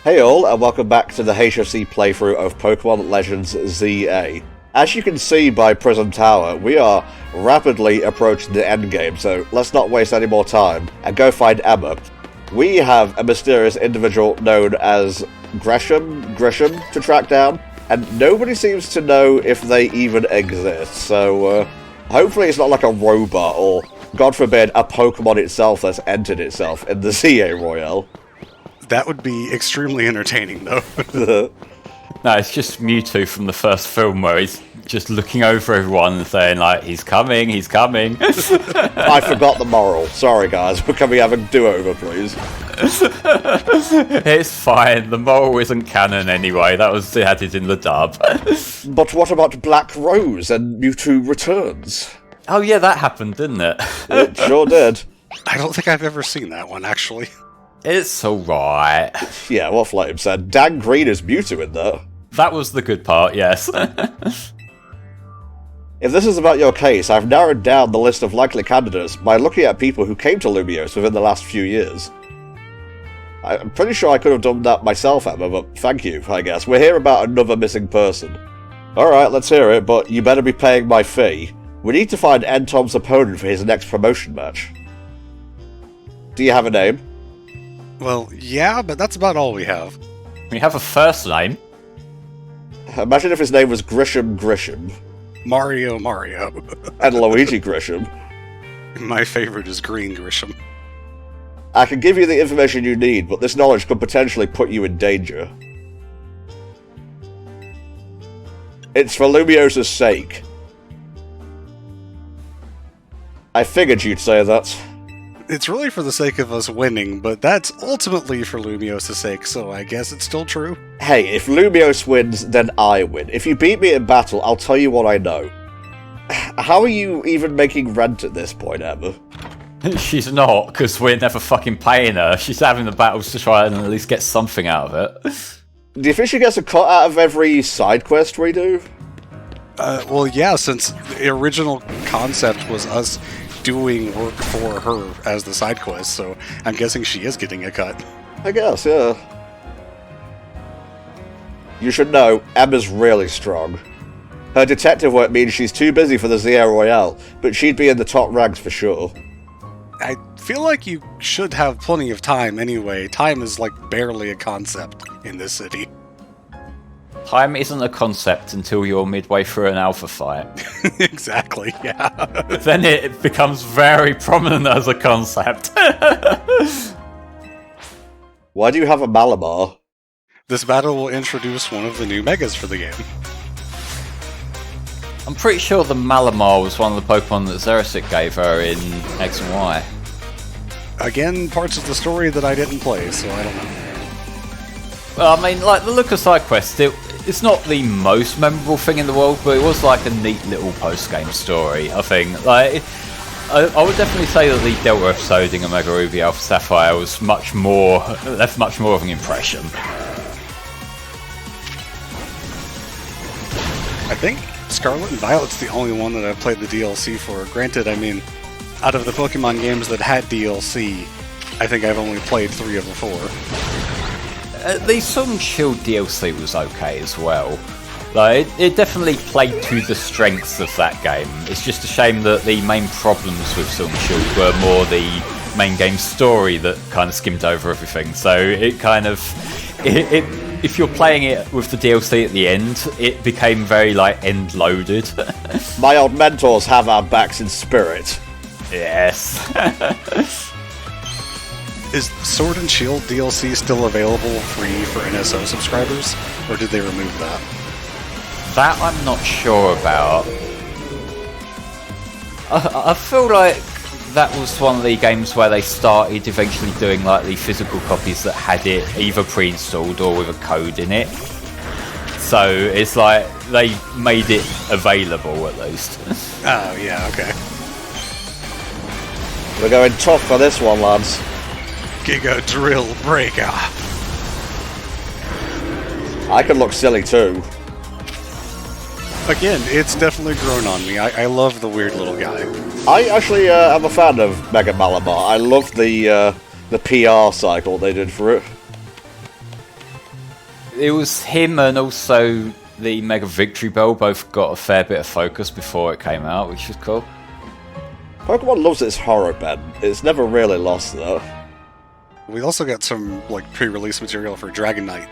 Hey all, and welcome back to the HFC playthrough of Pokémon Legends ZA. As you can see by Prism Tower, we are rapidly approaching the endgame, so let's not waste any more time and go find Emma. We have a mysterious individual known as Grisham to track down, and nobody seems to know if they even exist, so hopefully it's not like a robot or, God forbid, a Pokémon itself that's entered itself in the ZA Royale. That would be extremely entertaining, though. No, it's just Mewtwo from the first film where he's just looking over everyone and saying, like, he's coming, he's coming. I forgot the moral. Sorry, guys. Can we have a do-over, please? It's fine. The moral isn't canon anyway. That was added in the dub. But what about Black Rose and Mewtwo Returns? Oh, yeah, that happened, didn't it? It sure did. I don't think I've ever seen that one, actually. It's alright. Yeah, what Flame said. Dan Green is Mewtwo in there. That was the good part, yes. If this is about your case, I've narrowed down the list of likely candidates by looking at people who came to Lumiose within the last few years. I'm pretty sure I could have done that myself, Emma, but thank you, I guess. We're here about another missing person. Alright, let's hear it, but you better be paying my fee. We need to find NTom's opponent for his next promotion match. Do you have a name? Well, yeah, but that's about all we have. We have a first name. Imagine if his name was Grisham. Mario. And Luigi Grisham. My favorite is Green Grisham. I can give you the information you need, but this knowledge could potentially put you in danger. It's for Lumiose's sake. I figured you'd say that. It's really for the sake of us winning, but that's ultimately for Lumiose's sake, so I guess it's still true. Hey, if Lumiose wins, then I win. If you beat me in battle, I'll tell you what I know. How are you even making rent at this point, Emma? She's not, because we're never fucking paying her. She's having the battles to try and at least get something out of it. Do you think she gets a cut out of every side quest we do? Well, yeah, since the original concept was us doing work for her as the side quest, so I'm guessing she is getting a cut. I guess, yeah. You should know, Emma's really strong. Her detective work means she's too busy for the ZA Royale, but she'd be in the top ranks for sure. I feel like you should have plenty of time anyway. Time is like barely a concept in this city. Time isn't a concept until you're midway through an alpha fight. Exactly, yeah. Then it becomes very prominent as a concept. Why do you have a Malamar? This battle will introduce one of the new megas for the game. I'm pretty sure the Malamar was one of the Pokemon that Xerosic gave her in X and Y. Again, parts of the story that I didn't play, so I don't know. Well, I mean, like, the Lucas side quest, it's not the most memorable thing in the world, but it was like a neat little post-game story, I think. Like, I would definitely say that the Delta episode in Omega Ruby Alpha Sapphire was left much more of an impression. I think Scarlet and Violet's the only one that I've played the DLC for. Granted, I mean, out of the Pokemon games that had DLC, I think I've only played 3 of the 4. The Sun and Shield DLC was okay as well. Like, it definitely played to the strengths of that game. It's just a shame that the main problems with Sun and Shield were more the main game story that kind of skimmed over everything. So it kind of... if you're playing it with the DLC at the end, it became very, like, end-loaded. My old mentors have our backs in spirit. Yes. Is Sword and Shield DLC still available free for NSO subscribers, or did they remove that? That I'm not sure about. I feel like that was one of the games where they started eventually doing like the physical copies that had it either pre-installed or with a code in it. So it's like they made it available at least. Oh, yeah, okay. We're going tough for this one, lads. Giga Drill Breakoff. I can look silly too. Again, it's definitely grown on me. I love the weird little guy. I actually am a fan of Mega Malamar. I love the PR cycle they did for it. it was him and also the Mega Victory Bell both got a fair bit of focus before it came out, which was cool. Pokemon loves its horror, Ben. It's never really lost, though. We also got some pre-release material for Dragon Knight,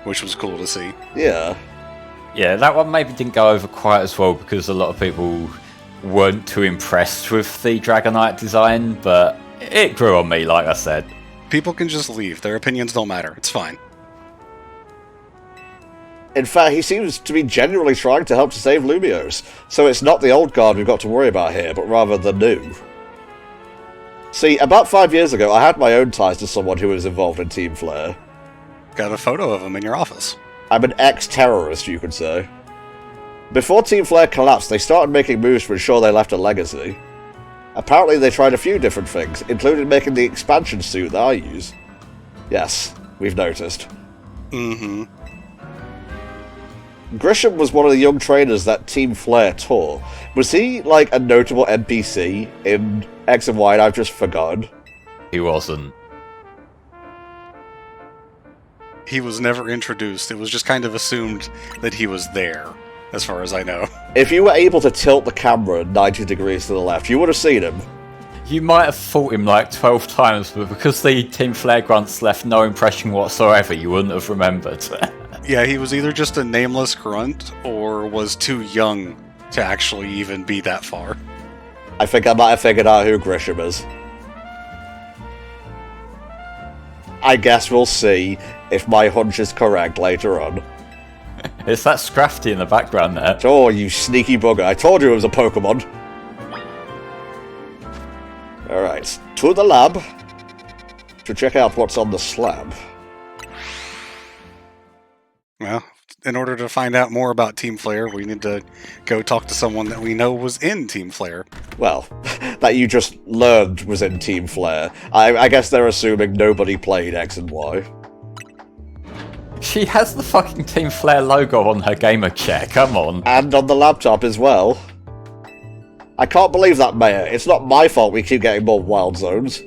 which was cool to see. Yeah. Yeah, that one maybe didn't go over quite as well because a lot of people weren't too impressed with the Dragonite design, but it grew on me, like I said. People can just leave. Their opinions don't matter. It's fine. In fact, he seems to be genuinely trying to help to save Lumiose, so it's not the old guard we've got to worry about here, but rather the new. See, about 5 years ago, I had my own ties to someone who was involved in Team Flare. Got a photo of him in your office. I'm an ex-terrorist, you could say. Before Team Flare collapsed, they started making moves to ensure they left a legacy. Apparently they tried a few different things, including making the expansion suit that I use. Yes, we've noticed. Mm-hmm. Grisham was one of the young trainers that Team Flare taught. Was he, like, a notable NPC in X and Y and I've just forgotten? He wasn't. He was never introduced. It was just kind of assumed that he was there, as far as I know. If you were able to tilt the camera 90 degrees to the left, you would have seen him. You might have fought him like 12 times, but because the Team Flare grunts left no impression whatsoever, you wouldn't have remembered. Yeah, he was either just a nameless grunt, or was too young to actually even be that far. I think I might have figured out who Grisham is. I guess we'll see if my hunch is correct later on. It's that Scrafty in the background there. Oh, you sneaky bugger. I told you it was a Pokemon. Alright, to the lab to check out what's on the slab. Well, in order to find out more about Team Flare, we need to go talk to someone that we know was in Team Flare. Well, that you just learned was in Team Flare. I guess they're assuming nobody played X and Y. She has the fucking Team Flare logo on her gamer chair, come on. And on the laptop as well. I can't believe that, Mayor. It's not my fault we keep getting more wild zones.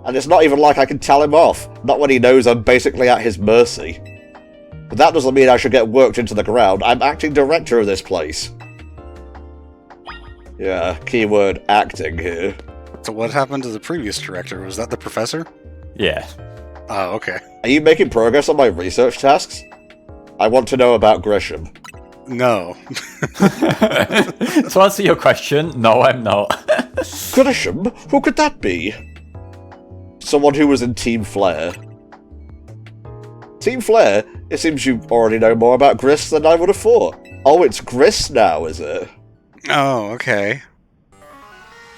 And it's not even like I can tell him off. Not when he knows I'm basically at his mercy. But that doesn't mean I should get worked into the ground. I'm acting director of this place. Yeah, keyword acting here. So what happened to the previous director? Was that the professor? Yeah. Oh, okay. Are you making progress on my research tasks? I want to know about Grisham. No. To answer your question, no, I'm not. Grisham? Who could that be? Someone who was in Team Flare. Team Flare? It seems you already know more about Gris than I would have thought. Oh, it's Gris now, is it? Oh, okay.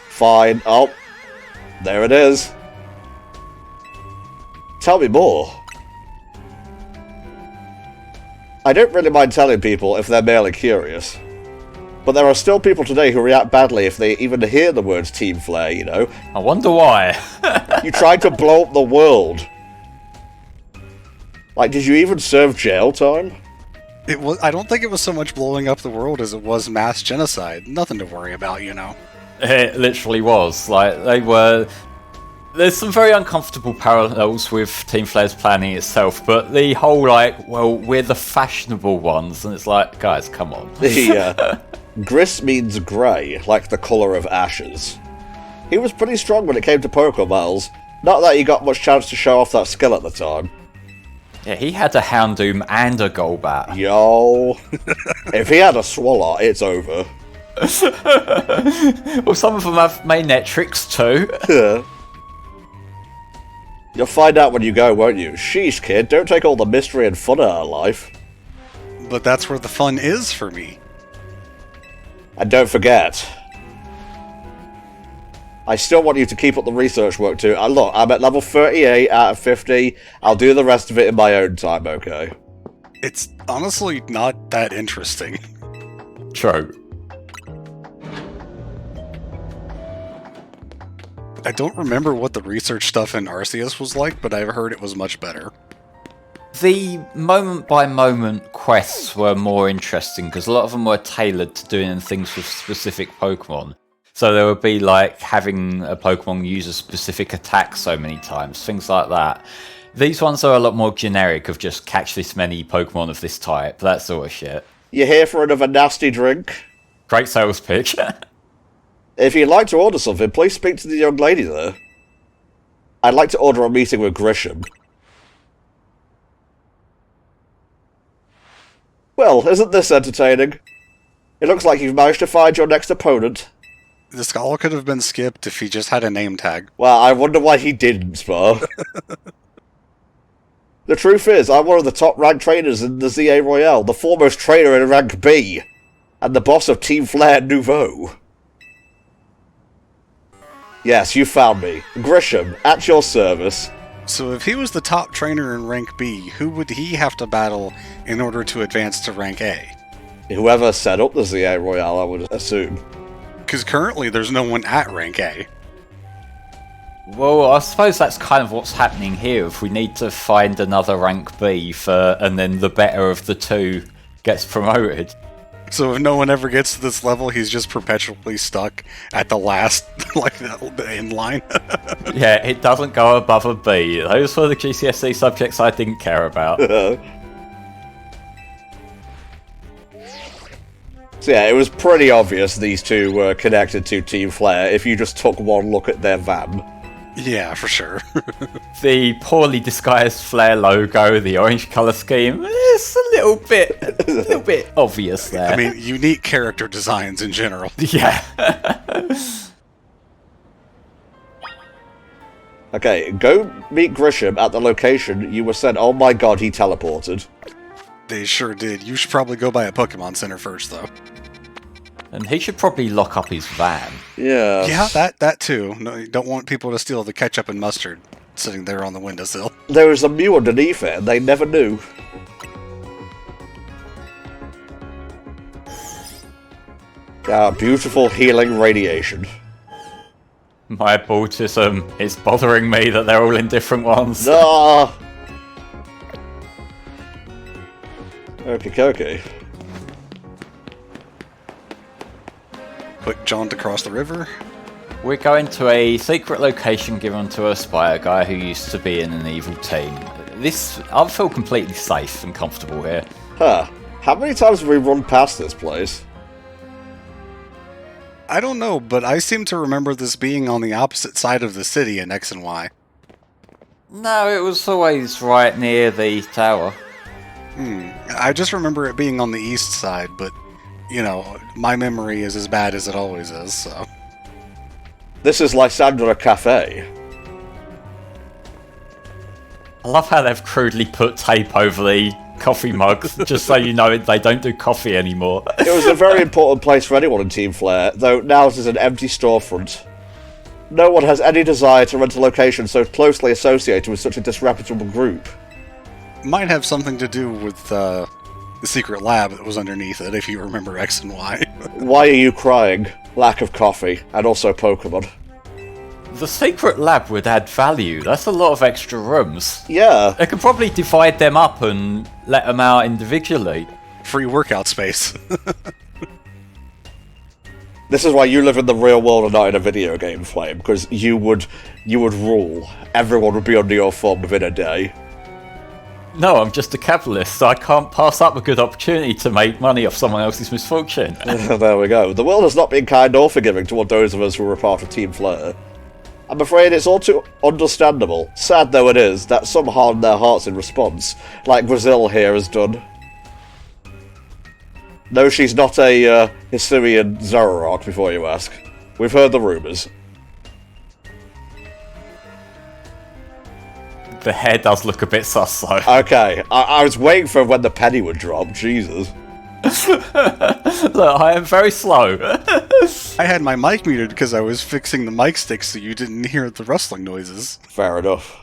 Fine. Oh, there it is. Tell me more. I don't really mind telling people if they're merely curious. But there are still people today who react badly if they even hear the words Team Flare, you know? I wonder why. You tried to blow up the world. Like, did you even serve jail time? It was. I don't think it was so much blowing up the world as it was mass genocide. Nothing to worry about, you know. It literally was. Like, they were... There's some very uncomfortable parallels with Team Flare's planning itself, but the whole, like, well, we're the fashionable ones, and it's like, guys, come on. Gris means grey, like the colour of ashes. He was pretty strong when it came to Pokeballs. Not that he got much chance to show off that skill at the time. Yeah, he had a Houndoom and a Golbat. Yo. If he had a Swallow, it's over. Well, some of them have Manetrix too. You'll find out when you go, won't you? Sheesh, kid, don't take all the mystery and fun out of life. But that's where the fun is for me. And don't forget, I still want you to keep up the research work too. Look, I'm at level 38 out of 50. I'll do the rest of it in my own time, okay? It's honestly not that interesting. True. I don't remember what the research stuff in Arceus was like, but I've heard it was much better. The moment-by-moment quests were more interesting, because a lot of them were tailored to doing things with specific Pokemon. So there would be, like, having a Pokemon use a specific attack so many times, things like that. These ones are a lot more generic of just catch this many Pokemon of this type, that sort of shit. You here for another nasty drink? Great sales pitch. If you'd like to order something, please speak to the young lady there. I'd like to order a meeting with Grisham. Well, isn't this entertaining? It looks like you've managed to find your next opponent. This all could have been skipped if he just had a name tag. Well, I wonder why he didn't, Spar. The truth is, I'm one of the top-ranked trainers in the ZA Royale, the foremost trainer in rank B, and the boss of Team Flare Nouveau. Yes, you found me. Grisham, at your service. So if he was the top trainer in rank B, who would he have to battle in order to advance to rank A? Whoever set up the ZA Royale, I would assume. Because currently there's no one at rank A. Well, I suppose that's kind of what's happening here. If we need to find another rank B and then the better of the two gets promoted. So if no one ever gets to this level, he's just perpetually stuck at the last, like, the end line. Yeah, it doesn't go above a B. Those were the GCSE subjects I didn't care about. So yeah, it was pretty obvious these two were connected to Team Flare if you just took one look at their van. Yeah, for sure. The poorly disguised Flare logo, the orange colour scheme, it's a little bit obvious there. I mean, unique character designs in general. Yeah. Okay, go meet Grisham at the location you were sent. Oh my god, he teleported. They sure did. You should probably go by a Pokemon Center first, though. And he should probably lock up his van. Yeah. Yeah, that too. No, you don't want people to steal the ketchup and mustard sitting there on the windowsill. There was a Mew underneath it, and they never knew. Ah, beautiful healing radiation. My autism is bothering me that they're all in different ones. Ah! Okay. Quick jaunt across the river. We're going to a secret location given to a Spire guy who used to be in an evil team. I feel completely safe and comfortable here. Huh. How many times have we run past this place? I don't know, but I seem to remember this being on the opposite side of the city in X and Y. No, it was always right near the tower. I just remember it being on the east side, but, you know, my memory is as bad as it always is, so... This is Lysandra Cafe. I love how they've crudely put tape over the coffee mugs, just so you know they don't do coffee anymore. It was a very important place for anyone in Team Flare, though now it is an empty storefront. No one has any desire to rent a location so closely associated with such a disreputable group. Might have something to do with the secret lab that was underneath it, if you remember X and Y. Why are you crying? Lack of coffee, and also Pokémon. The secret lab would add value. That's a lot of extra rooms. Yeah. They could probably divide them up and let them out individually. Free workout space. This is why you live in the real world and not in a video game, Flame, because you would rule. Everyone would be under your thumb within a day. No, I'm just a capitalist, so I can't pass up a good opportunity to make money off someone else's misfortune. There we go. The world has not been kind or forgiving toward those of us who were a part of Team Flare. I'm afraid it's all too understandable, sad though it is, that some harden their hearts in response, like Brazil here has done. No, she's not a Hisuian Zoroark, before you ask. We've heard the rumours. The hair does look a bit sus, though. Okay, I was waiting for when the penny would drop, Jesus. Look, I am very slow. I had my mic muted because I was fixing the mic stick so you didn't hear the rustling noises. Fair enough.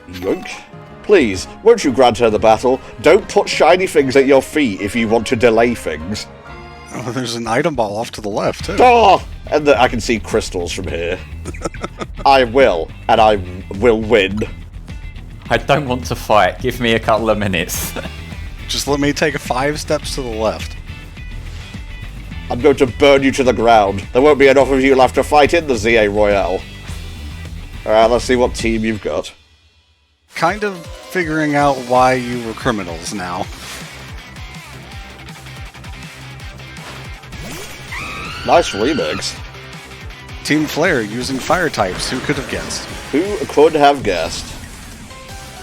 Yoink. Please, won't you grant her the battle? Don't put shiny things at your feet if you want to delay things. Oh, there's an item ball off to the left, too. Ah! And I can see crystals from here. I will, and I will win. I don't want to fight. Give me a couple of minutes. Just let me take 5 steps to the left. I'm going to burn you to the ground. There won't be enough of you left to fight in the ZA Royale. Alright, let's see what team you've got. Kind of figuring out why you were criminals now. Nice remix. Team Flare using fire types, who could have guessed? Who could have guessed?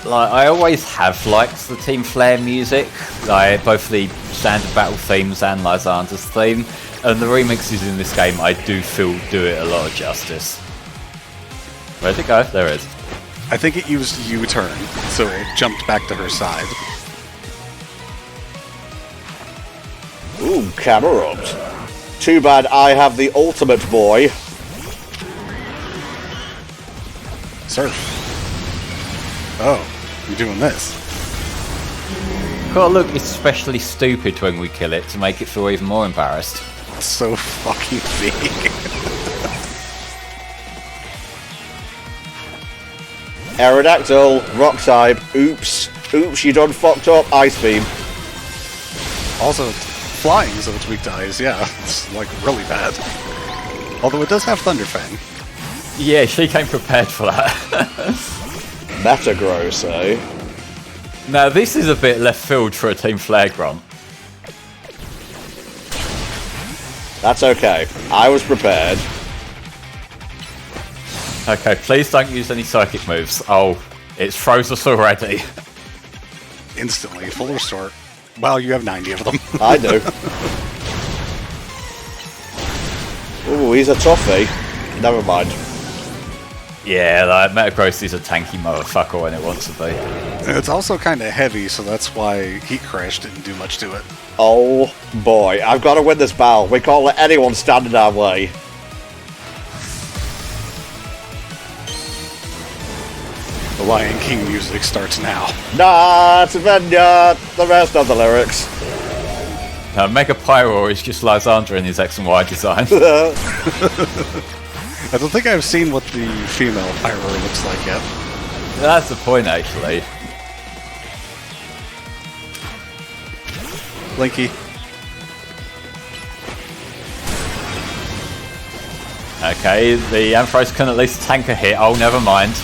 Like, I always have liked the Team Flare music, like both the standard battle themes and Lysander's theme, and the remixes in this game I do feel do it a lot of justice. Where'd it go? There it is. I think it used U-turn, so it jumped back to her side. Ooh, camera ups. Too bad I have the ultimate boy. Sir. Oh, you're doing this. Gotta look especially stupid when we kill it to make it feel even more embarrassed. It's so fucking big. Aerodactyl, rock type, oops, you done fucked up, ice beam. Also, it's flying, so it's weak to ice, yeah. It's, like, really bad. Although it does have Thunderfang. Yeah, she came prepared for that. Metagross, eh? Now, this is a bit left field for a Team Flare grunt. That's okay. I was prepared. Okay, please don't use any psychic moves. Oh, it's froze us already. Instantly, full restart. Wow, you have 90 of them. I do. Ooh, he's a toughie. Never mind. Yeah, like, Metagross is a tanky motherfucker when it wants to be. It's also kind of heavy, so that's why Heat Crash didn't do much to it. Oh boy, I've got to win this battle. We can't let anyone stand in our way. The Lion King music starts now. Not Venya, the rest of the lyrics. Mega Pyro is just Lysander in his X and Y design. I don't think I've seen what the female Pyro looks like yet. That's the point, actually. Blinky. Okay, the Ampharos can at least tank a hit. Oh, never mind.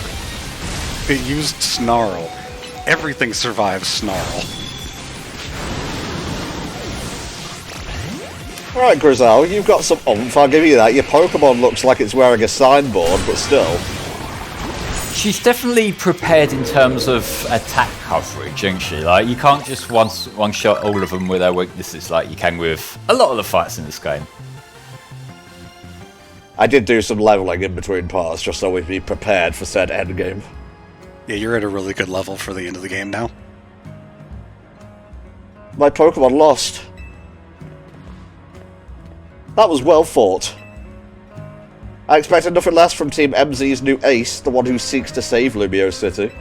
It used Snarl. Everything survives Snarl. Alright, Grizel, you've got some oomph, I'll give you that. Your Pokemon looks like it's wearing a signboard, but still. She's definitely prepared in terms of attack coverage, isn't she? Like, you can't just one-shot all of them with their weaknesses like you can with a lot of the fights in this game. I did do some leveling in between parts, just so we'd be prepared for said endgame. Yeah, you're at a really good level for the end of the game now. My Pokemon lost. That was well fought. I expected nothing less from Team MZ's new ace, the one who seeks to save Lumiose City.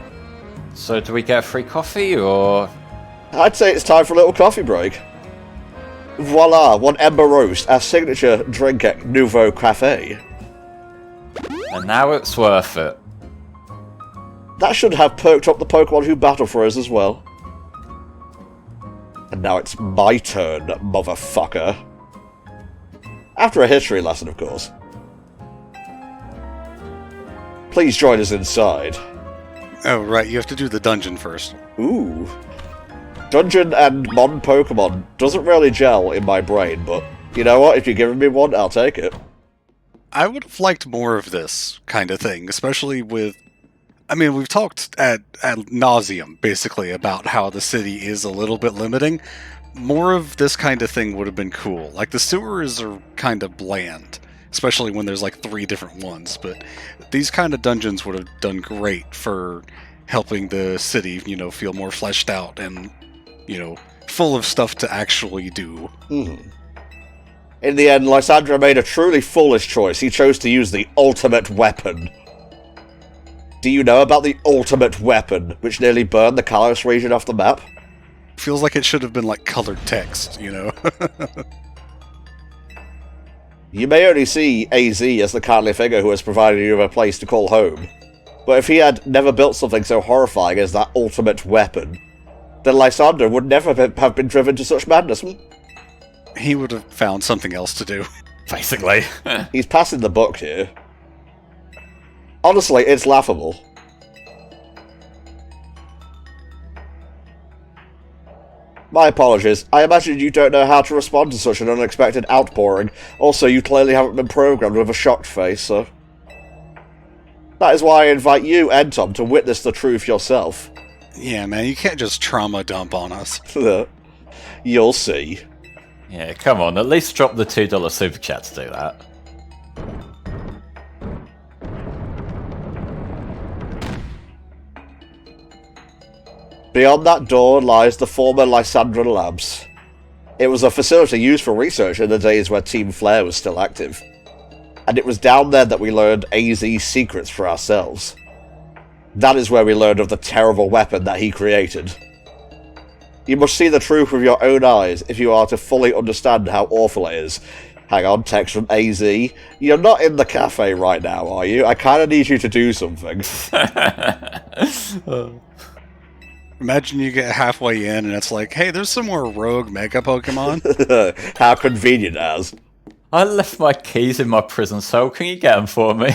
So do we get a free coffee, or...? I'd say it's time for a little coffee break. Voila, one Ember Roast, our signature drink at Nouveau Cafe. And now it's worth it. That should have perked up the Pokemon who battle for us as well. And now it's my turn, motherfucker. After a history lesson, of course. Please join us inside. Oh, right, you have to do the dungeon first. Ooh. Dungeon and Mon Pokemon doesn't really gel in my brain, but you know what? If you're giving me one, I'll take it. I would have liked more of this kind of thing, especially with... I mean, we've talked ad nauseum, basically, about how the city is a little bit limiting. More of this kind of thing would have been cool. Like, the sewers are kind of bland, especially when there's, like, 3 different ones, but these kind of dungeons would have done great for helping the city, you know, feel more fleshed out and, you know, full of stuff to actually do. Mm-hmm. In the end, Lysandra made a truly foolish choice. He chose to use the ultimate weapon. Do you know about the ultimate weapon, which nearly burned the Kalos region off the map? Feels like it should have been, like, colored text, you know? You may only see AZ as the kindly figure who has provided you with a place to call home. But if he had never built something so horrifying as that ultimate weapon, then Lysander would never have been driven to such madness. He would have found something else to do. Basically. He's passing the buck here. Honestly, it's laughable. My apologies. I imagine you don't know how to respond to such an unexpected outpouring. Also, you clearly haven't been programmed with a shocked face, so... That is why I invite you, NTom, to witness the truth yourself. Yeah, man, you can't just trauma dump on us. You'll see. Yeah, come on, at least drop the $2 super chat to do that. Beyond that door lies the former Lysandra Labs. It was a facility used for research in the days where Team Flare was still active. And it was down there that we learned AZ's secrets for ourselves. That is where we learned of the terrible weapon that he created. You must see the truth with your own eyes if you are to fully understand how awful it is. Hang on, text from AZ. You're not in the cafe right now, are you? I kinda need you to do something. Imagine you get halfway in and it's like, hey, there's some more rogue Mega Pokemon. How convenient, as. I left my keys in my prison cell, can you get them for me?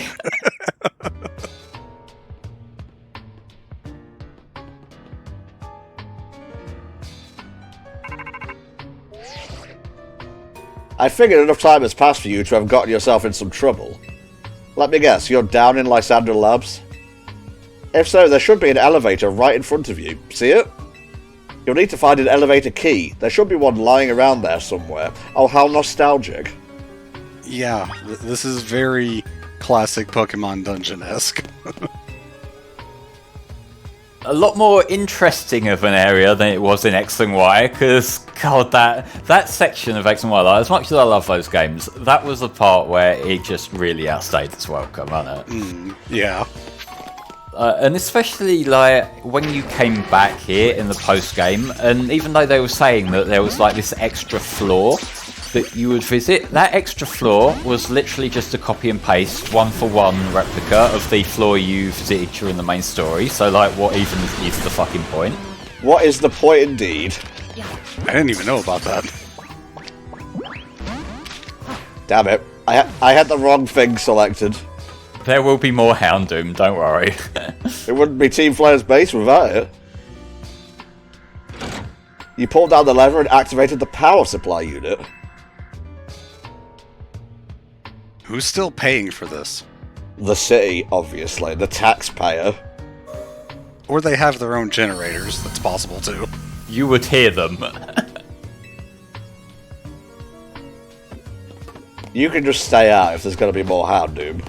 I figured enough time has passed for you to have gotten yourself in some trouble. Let me guess, you're down in Lysandra Labs? If so, there should be an elevator right in front of you. See it? You'll need to find an elevator key. There should be one lying around there somewhere. Oh, how nostalgic. Yeah, this is very classic Pokemon Dungeon-esque. A lot more interesting of an area than it was in X and Y, because, God, that section of X and Y, like, as much as I love those games, that was the part where it just really outstayed its welcome, wasn't it? Yeah. And especially, like, when you came back here in the post-game, and even though they were saying that there was, like, this extra floor that you would visit, that extra floor was literally just a copy and paste, one-for-one replica of the floor you visited during the main story, so, like, what even is the fucking point? What is the point indeed? I didn't even know about that. Damn it. I had the wrong thing selected. There will be more Houndoom, don't worry. It wouldn't be Team Flare's base without it. You pulled down the lever and activated the power supply unit. Who's still paying for this? The city, obviously. The taxpayer. Or they have their own generators, that's possible too. You would hear them. You can just stay out if there's going to be more Houndoom.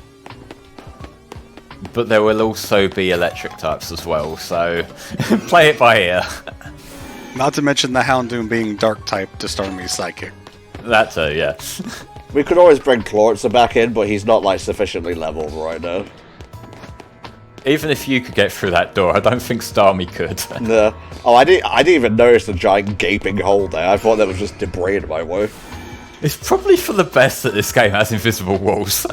But there will also be electric types as well, so play it by ear. Not to mention the Houndoom being dark type to Starmie's psychic. That too, yeah. We could always bring Clortza back in, but he's not, like, sufficiently leveled right now. Even if you could get through that door, I don't think Starmie could. No. Oh, I didn't even notice the giant gaping hole there. I thought that was just debris in my way. It's probably for the best that this game has invisible walls.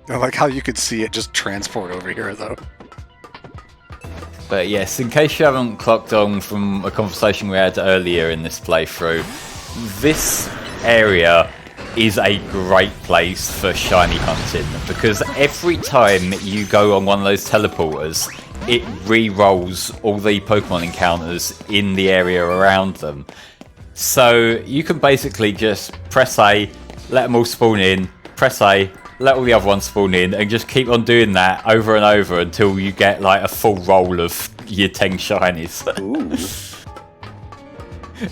I like how you could see it just transport over here, though. But yes, in case you haven't clocked on from a conversation we had earlier in this playthrough, this area is a great place for shiny hunting, because every time you go on one of those teleporters, it re-rolls all the Pokemon encounters in the area around them. So you can basically just press A, let them all spawn in, press A, let all the other ones spawn in, and just keep on doing that over and over until you get like a full roll of your 10 shinies. Ooh.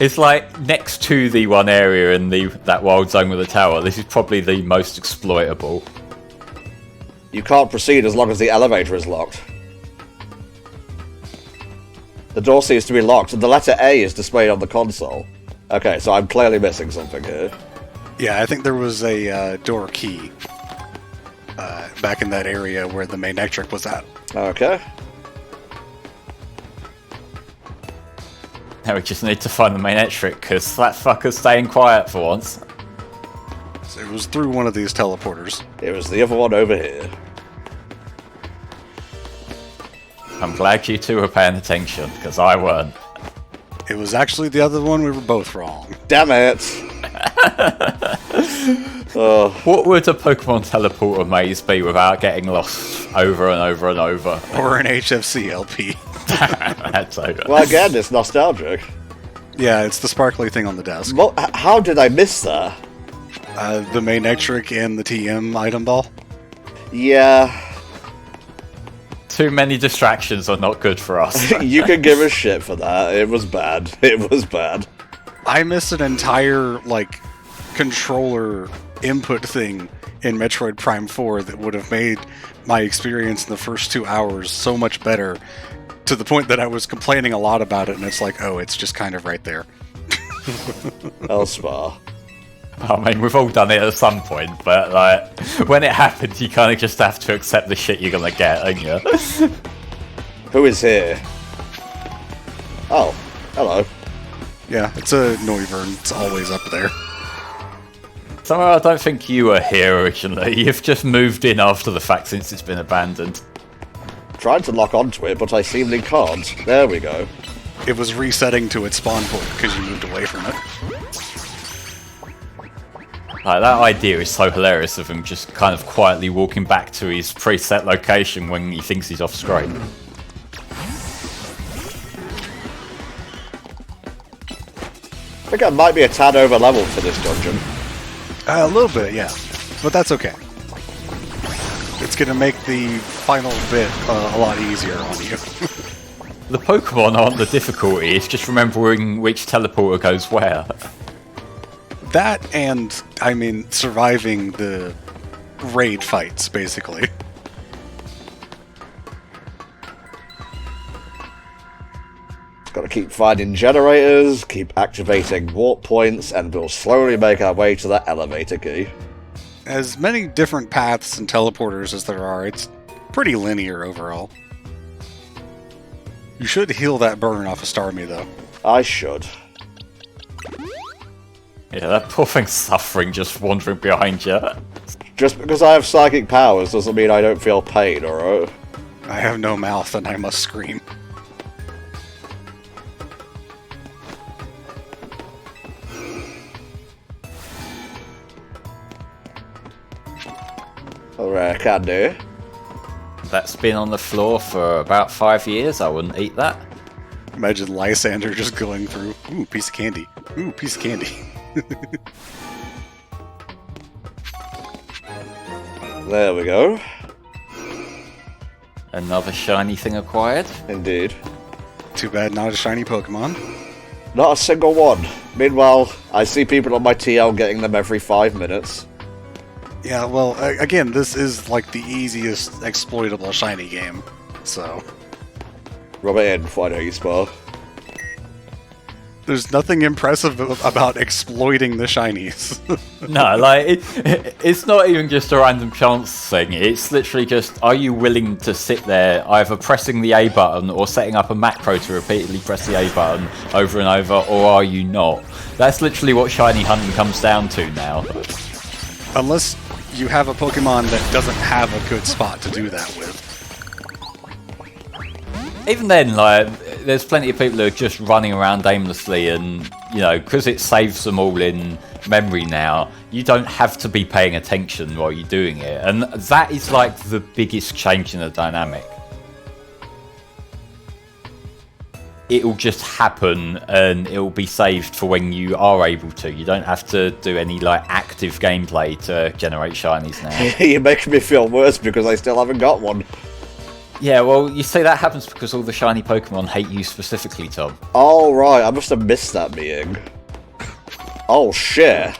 It's like next to the one area in that wild zone with the tower, this is probably the most exploitable. You can't proceed as long as the elevator is locked. The door seems to be locked, and the letter A is displayed on the console. Okay, so I'm clearly missing something here. Yeah, I think there was a door key back in that area where the main Ectric was at. Okay. Now we just need to find the main Ectric, because that fucker's staying quiet for once. So it was through one of these teleporters. It was the other one over here. I'm glad you two were paying attention, because I weren't. It was actually the other one, we were both wrong. Damn it! What would a Pokemon teleporter maze be without getting lost over and over and over? Or an HFC LP. That's over. Well, again, it's nostalgic. Yeah, it's the sparkly thing on the desk. Well, how did I miss that? The main Ectric and the TM item ball. Yeah. Too many distractions are not good for us. You can give a shit for that. It was bad. It was bad. I missed an entire, like, controller input thing in Metroid Prime 4 that would have made my experience in the first 2 hours so much better, to the point that I was complaining a lot about it, and it's like, oh, it's just kind of right there. Spar. I mean, we've all done it at some point, but like when it happens, you kind of just have to accept the shit you're gonna get, don't you? Who is here? Oh, hello. Yeah, it's a Noivern. It's always up there. Somehow I don't think you were here originally. You've just moved in after the fact since it's been abandoned. Trying to lock onto it, but I seemingly can't. There we go. It was resetting to its spawn point because you moved away from it. Like, that idea is so hilarious of him just kind of quietly walking back to his preset location when he thinks he's off screen. I think I might be a tad over level for this dungeon. A little bit, yeah. But that's okay. It's going to make the final bit a lot easier on you. The Pokemon aren't the difficulty, it's just remembering which teleporter goes where. That and, I mean, surviving the raid fights, basically. Gotta keep finding generators, keep activating warp points, and we'll slowly make our way to that elevator key. As many different paths and teleporters as there are, it's pretty linear overall. You should heal that burn off of Starmie, though. I should. Yeah, that poor thing's suffering just wandering behind you. Just because I have psychic powers doesn't mean I don't feel pain, alright? I have no mouth and I must scream. Alright, can do. That's been on the floor for about 5 years, I wouldn't eat that. Imagine Lysander just going through, ooh, piece of candy. Ooh, piece of candy. There we go. Another shiny thing acquired. Indeed. Too bad not a shiny Pokemon. Not a single one. Meanwhile, I see people on my TL getting them every 5 minutes. Yeah, well, again, this is like the easiest exploitable shiny game, so... Rub it in, why don't you, Spar? There's nothing impressive about exploiting the shinies. No, like, it's not even just a random chance thing. It's literally just, are you willing to sit there either pressing the A button or setting up a macro to repeatedly press the A button over and over, or are you not? That's literally what shiny hunting comes down to now. Unless you have a Pokemon that doesn't have a good spot to do that with. Even then, like, there's plenty of people who are just running around aimlessly, and, you know, because it saves them all in memory now, you don't have to be paying attention while you're doing it. And that is, like, the biggest change in the dynamic. It'll just happen, and it'll be saved for when you are able to. You don't have to do any, like, active gameplay to generate shinies now. You're making me feel worse because I still haven't got one. Yeah, well, you see, that happens because all the shiny Pokemon hate you specifically, Tom. Oh, right, I must have missed that meeting. Oh, shit.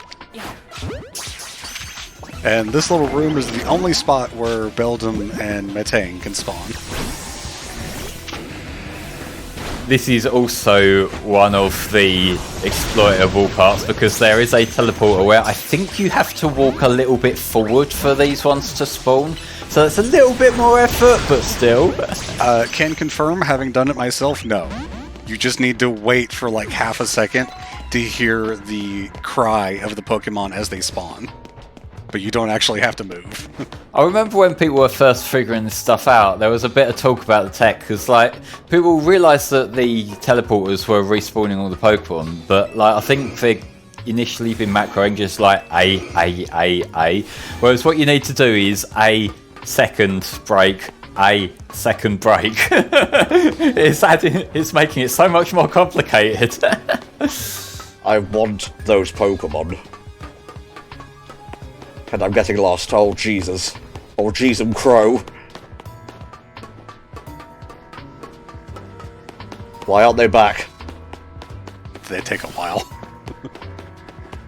And this little room is the only spot where Beldum and Metang can spawn. This is also one of the exploitable parts because there is a teleporter where I think you have to walk a little bit forward for these ones to spawn. So it's a little bit more effort, but still. Can confirm, having done it myself, no. You just need to wait for like half a second to hear the cry of the Pokemon as they spawn. But you don't actually have to move. I remember when people were first figuring this stuff out, there was a bit of talk about the tech, because like people realised that the teleporters were respawning all the Pokemon, but like I think they, initially been macroing just like A. Whereas what you need to do is a second break, a second break. It's making it so much more complicated. I want those Pokemon. And I'm getting lost. Oh, Jesus. Oh, Jesus Crow. Why aren't they back? They take a while.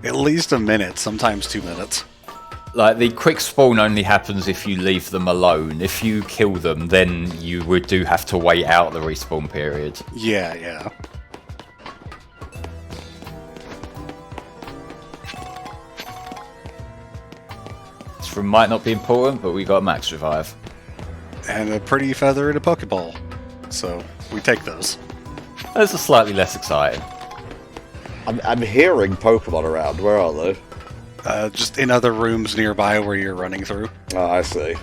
At least a minute, sometimes 2 minutes. Like, the quick spawn only happens if you leave them alone. If you kill them, then you do have to wait out the respawn period. Yeah. This room might not be important, but we got a max revive. And a pretty feather and a Pokeball. So, we take those. Those are slightly less exciting. I'm hearing Pokemon around. Where are they? Just in other rooms nearby where you're running through. Oh, I see.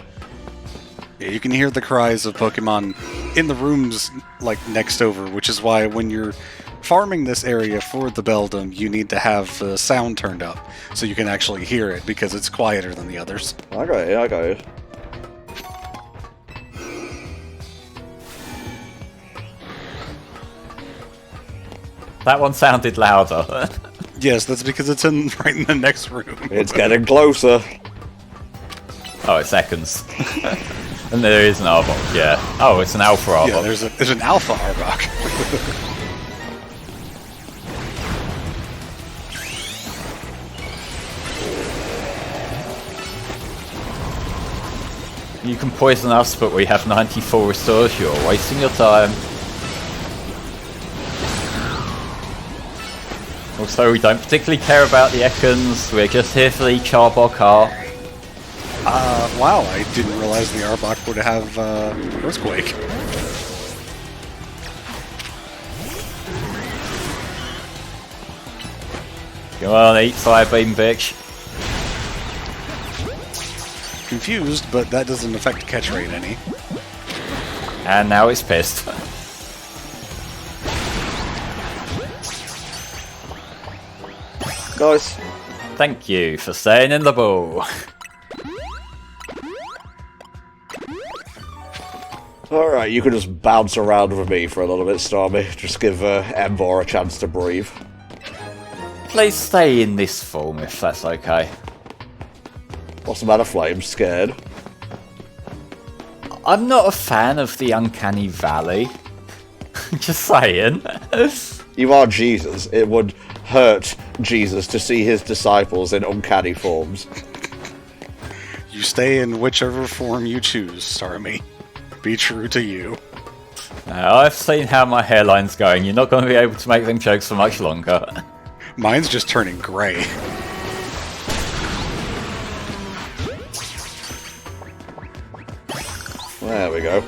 Yeah, you can hear the cries of Pokemon in the rooms, like, next over, which is why when you're farming this area for the Beldum, you need to have the sound turned up, so you can actually hear it, because it's quieter than the others. I got you. That one sounded louder. Yes, that's because it's right in the next room. It's getting closer. Oh, it's seconds. And there is an Arbok, yeah. Oh, it's an Alpha Arbok. Yeah, there's an Alpha Arbok. You can poison us, but we have 94 restores. You're wasting your time. Also, we don't particularly care about the Ekans. We're just here for the Charbok art. Wow, I didn't realize the Arbok would have Earthquake. Come on, eat Fire Beam, bitch. Confused, but that doesn't affect the catch rate any. And now it's pissed. Guys. Thank you for staying in the ball. Alright, you can just bounce around with me for a little bit, Stormy. Just give Emvor a chance to breathe. Please stay in this form if that's okay. What's the matter, Flame? Scared? I'm not a fan of the Uncanny Valley. Just saying. You are Jesus. It would hurt Jesus to see his disciples in uncanny forms. You stay in whichever form you choose, Starmie. Be true to you. Now, I've seen how my hairline's going. You're not going to be able to make them jokes for much longer. Mine's just turning grey. There we go.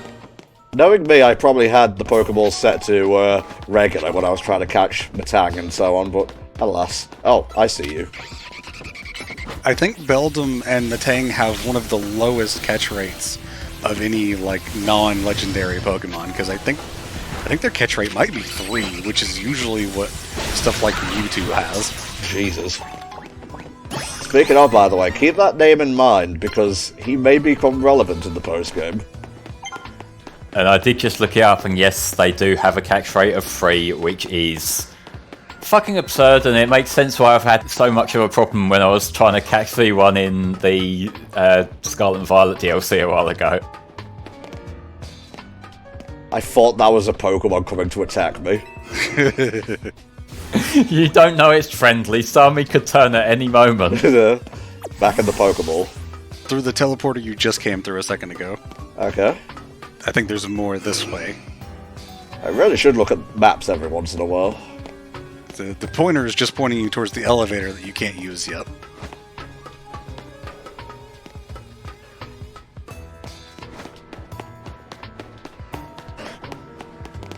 Knowing me, I probably had the Pokeball set to regular when I was trying to catch Metang and so on, but alas. Oh, I see you. I think Beldum and Metang have one of the lowest catch rates of any, like, non-legendary Pokemon, because I think their catch rate might be 3, which is usually what stuff like Mewtwo has. Jesus. Speaking of, by the way, keep that name in mind, because he may become relevant in the postgame. And I did just look it up, and yes, they do have a catch rate of 3, which is fucking absurd, and it makes sense why I've had so much of a problem when I was trying to catch V1 in the Scarlet and Violet DLC a while ago. I thought that was a Pokemon coming to attack me. You don't know it's friendly. Starmie could turn at any moment. Back in the Pokeball. Through the teleporter you just came through a second ago. Okay. I think there's more this way. I really should look at maps every once in a while. The pointer is just pointing you towards the elevator that you can't use yet.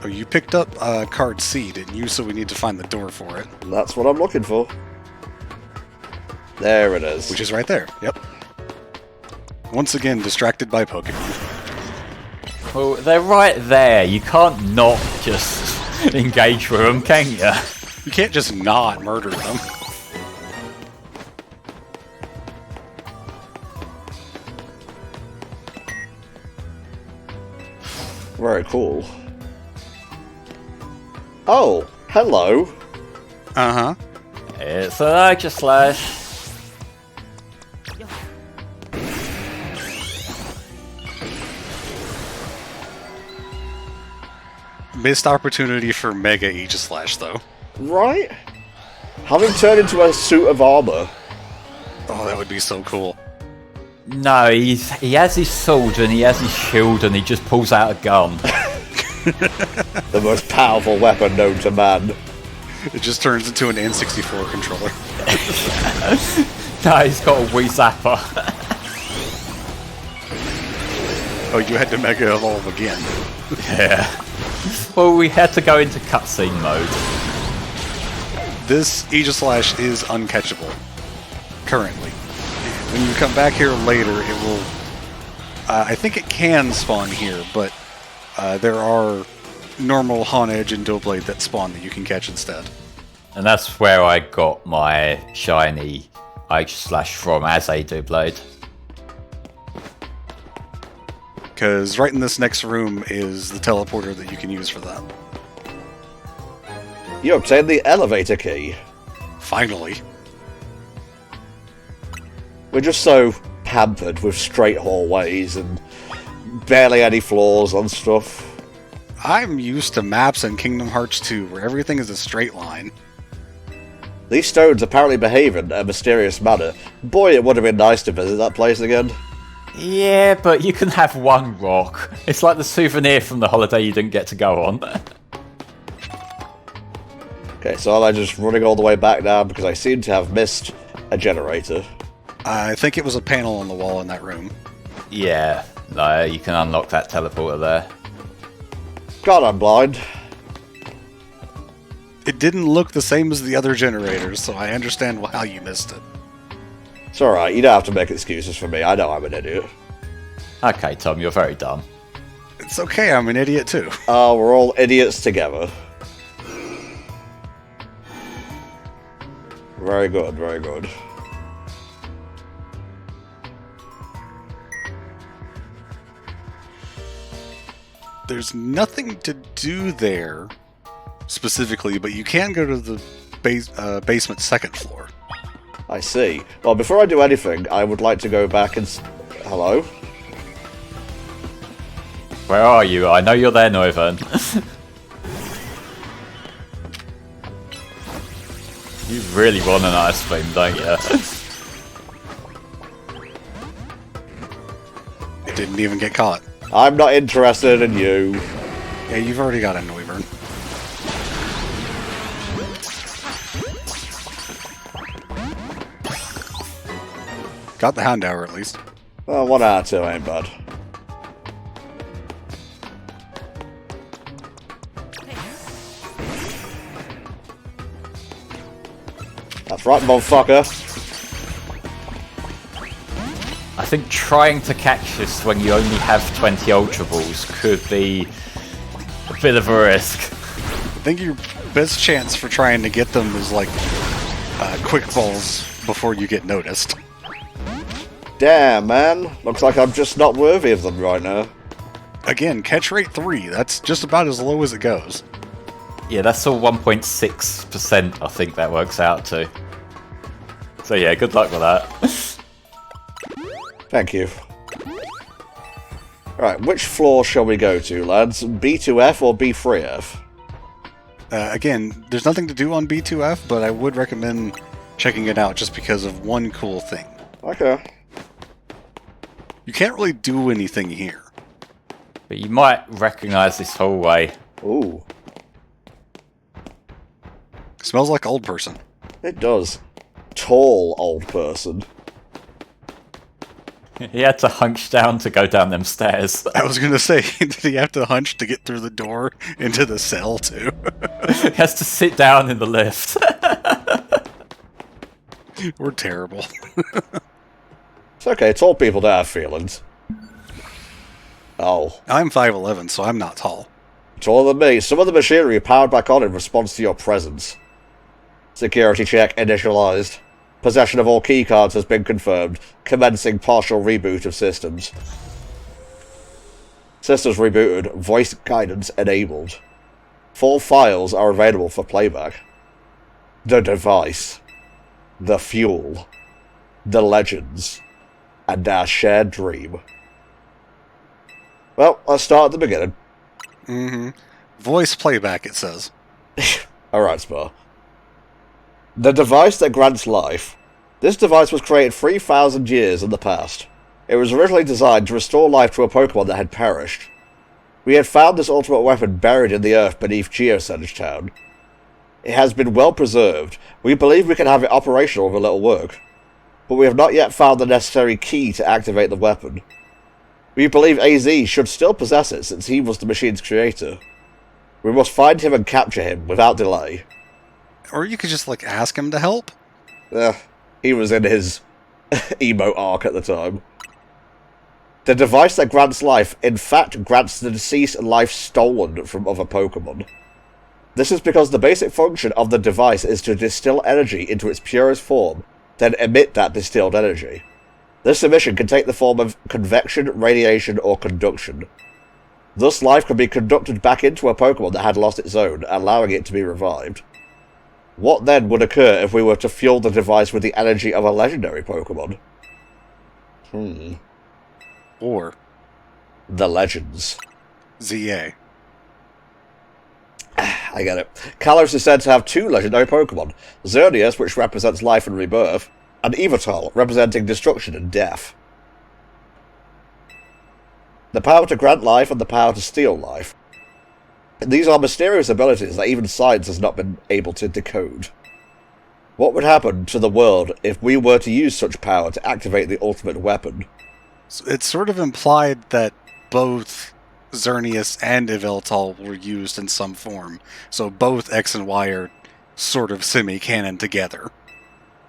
Oh, you picked up card C, didn't you? So we need to find the door for it. That's what I'm looking for. There it is. Which is right there, yep. Once again, distracted by Pokemon. Well, they're right there. You can't not just engage with them, can you? You can't just not murder them. Very cool. Oh, hello. Uh-huh. It's an Archer Slash. Missed opportunity for Mega Aegislash, though. Right? Having turned into a suit of armor. Oh, that would be so cool. No, he has his sword and he has his shield and he just pulls out a gun. The most powerful weapon known to man. It just turns into an N64 controller. No, he's got a Wii Zapper. Oh, you had to Mega Evolve again. Yeah. Well, we had to go into cutscene mode. This Aegislash is uncatchable. Currently. When you come back here later, it will... I think it can spawn here, but there are normal Honedge and Doughblade that spawn that you can catch instead. And that's where I got my shiny Aegislash from, as a Doughblade. Because right in this next room is the teleporter that you can use for that. You obtained the elevator key. Finally. We're just so pampered with straight hallways and barely any floors on stuff. I'm used to maps in Kingdom Hearts 2 where everything is a straight line. These stones apparently behave in a mysterious manner. Boy, it would have been nice to visit that place again. Yeah, but you can have one rock. It's like the souvenir from the holiday you didn't get to go on. Okay, so am I just running all the way back now because I seem to have missed a generator? I think it was a panel on the wall in that room. Yeah, no, you can unlock that teleporter there. God, I'm blind. It didn't look the same as the other generators, so I understand how you missed it. It's alright, you don't have to make excuses for me. I know I'm an idiot. Okay, Tom, you're very dumb. It's okay, I'm an idiot too. Oh, we're all idiots together. Very good, very good. There's nothing to do there, specifically, but you can go to the basement second floor. I see. Well, before I do anything, I would like to go back and... Hello? Where are you? I know you're there, Noivern. You really want an ice cream, don't you? It didn't even get caught. I'm not interested in you. Yeah, you've already got a Noivern. Got the Houndour at least. Well, 1 out of 2 ain't bad. That's right, motherfucker. I think trying to catch this when you only have 20 Ultra Balls could be a bit of a risk. I think your best chance for trying to get them is like quick balls before you get noticed. Damn, man. Looks like I'm just not worthy of them right now. Again, catch rate 3. That's just about as low as it goes. Yeah, that's all 1.6%, I think that works out to. So yeah, good luck with that. Thank you. Alright, which floor shall we go to, lads? B2F or B3F? Again, there's nothing to do on B2F, but I would recommend checking it out just because of one cool thing. Okay. You can't really do anything here. But you might recognize this hallway. Ooh. Smells like old person. It does. Tall old person. He had to hunch down to go down them stairs. I was gonna say, did he have to hunch to get through the door into the cell too? He has to sit down in the lift. We're terrible. It's okay, tall people don't have feelings. Oh. I'm 5'11", so I'm not tall. Taller than me. Some of the machinery powered back on in response to your presence. Security check initialized. Possession of all keycards has been confirmed. Commencing partial reboot of systems. Systems rebooted, voice guidance enabled. Full files are available for playback. The device, the fuel, the legends, and our shared dream. Well, let's start at the beginning. Mm-hmm. Voice playback, it says. Alright, Spar. The device that grants life. This device was created 3,000 years in the past. It was originally designed to restore life to a Pokémon that had perished. We had found this ultimate weapon buried in the earth beneath Geosenge Town. It has been well preserved. We believe we can have it operational with a little work. But we have not yet found the necessary key to activate the weapon. We believe AZ should still possess it since he was the machine's creator. We must find him and capture him without delay. Or you could just, ask him to help? He was in his emo arc at the time. The device that grants life, in fact, grants the deceased life stolen from other Pokémon. This is because the basic function of the device is to distill energy into its purest form, then emit that distilled energy. This emission can take the form of convection, radiation, or conduction. Thus, life can be conducted back into a Pokémon that had lost its own, allowing it to be revived. What then would occur if we were to fuel the device with the energy of a legendary Pokémon? Or the legends. ZA. I get it. Kalos is said to have 2 legendary Pokémon. Xerneas, which represents life and rebirth, and Yveltal, representing destruction and death. The power to grant life and the power to steal life. These are mysterious abilities that even science has not been able to decode. What would happen to the world if we were to use such power to activate the ultimate weapon? It's sort of implied that both Xerneas and Yveltal were used in some form, so both X and Y are sort of semi-canon together.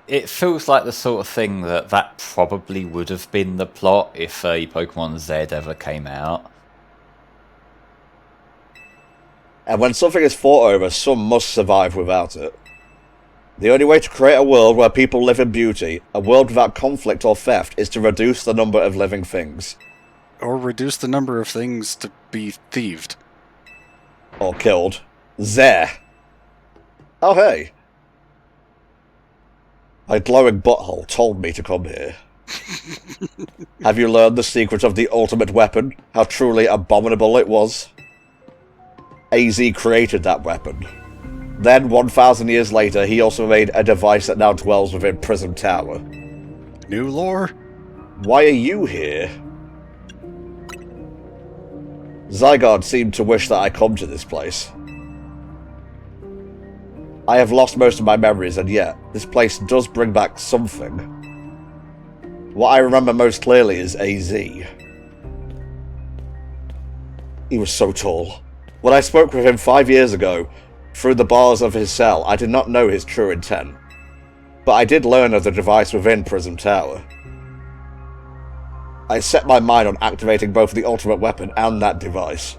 It feels like the sort of thing that probably would have been the plot if Pokemon Z ever came out. And when something is fought over, some must survive without it. The only way to create a world where people live in beauty, a world without conflict or theft, is to reduce the number of living things. Or reduce the number of things to be thieved. Or killed. There. Oh hey. My glowing butthole told me to come here. Have you learned the secret of the ultimate weapon? How truly abominable it was? AZ created that weapon. Then, 1,000 years later, he also made a device that now dwells within Prism Tower. New lore? Why are you here? Zygarde seemed to wish that I come to this place. I have lost most of my memories, and yet, this place does bring back something. What I remember most clearly is AZ. He was so tall. When I spoke with him 5 years ago, through the bars of his cell, I did not know his true intent. But I did learn of the device within Prism Tower. I set my mind on activating both the ultimate weapon and that device.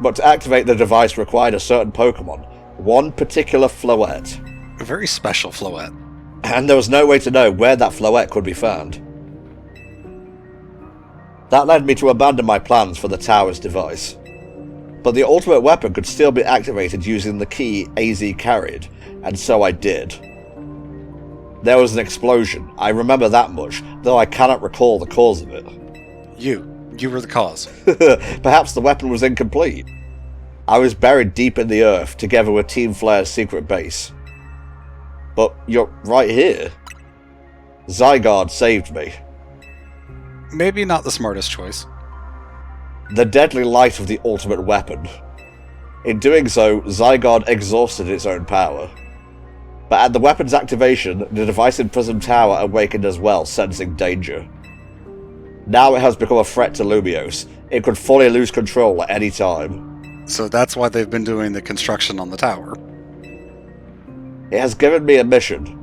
But to activate the device required a certain Pokémon, one particular Floette. A very special Floette. And there was no way to know where that Floette could be found. That led me to abandon my plans for the tower's device. But the ultimate weapon could still be activated using the key AZ carried, and so I did. There was an explosion, I remember that much, though I cannot recall the cause of it. You were the cause. Perhaps the weapon was incomplete. I was buried deep in the earth, together with Team Flare's secret base. But you're right here. Zygarde saved me. Maybe not the smartest choice. The deadly light of the ultimate weapon. In doing so, Zygarde exhausted its own power. But at the weapon's activation, the device in Prism Tower awakened as well, sensing danger. Now it has become a threat to Lumiose. It could fully lose control at any time. So that's why they've been doing the construction on the tower. It has given me a mission.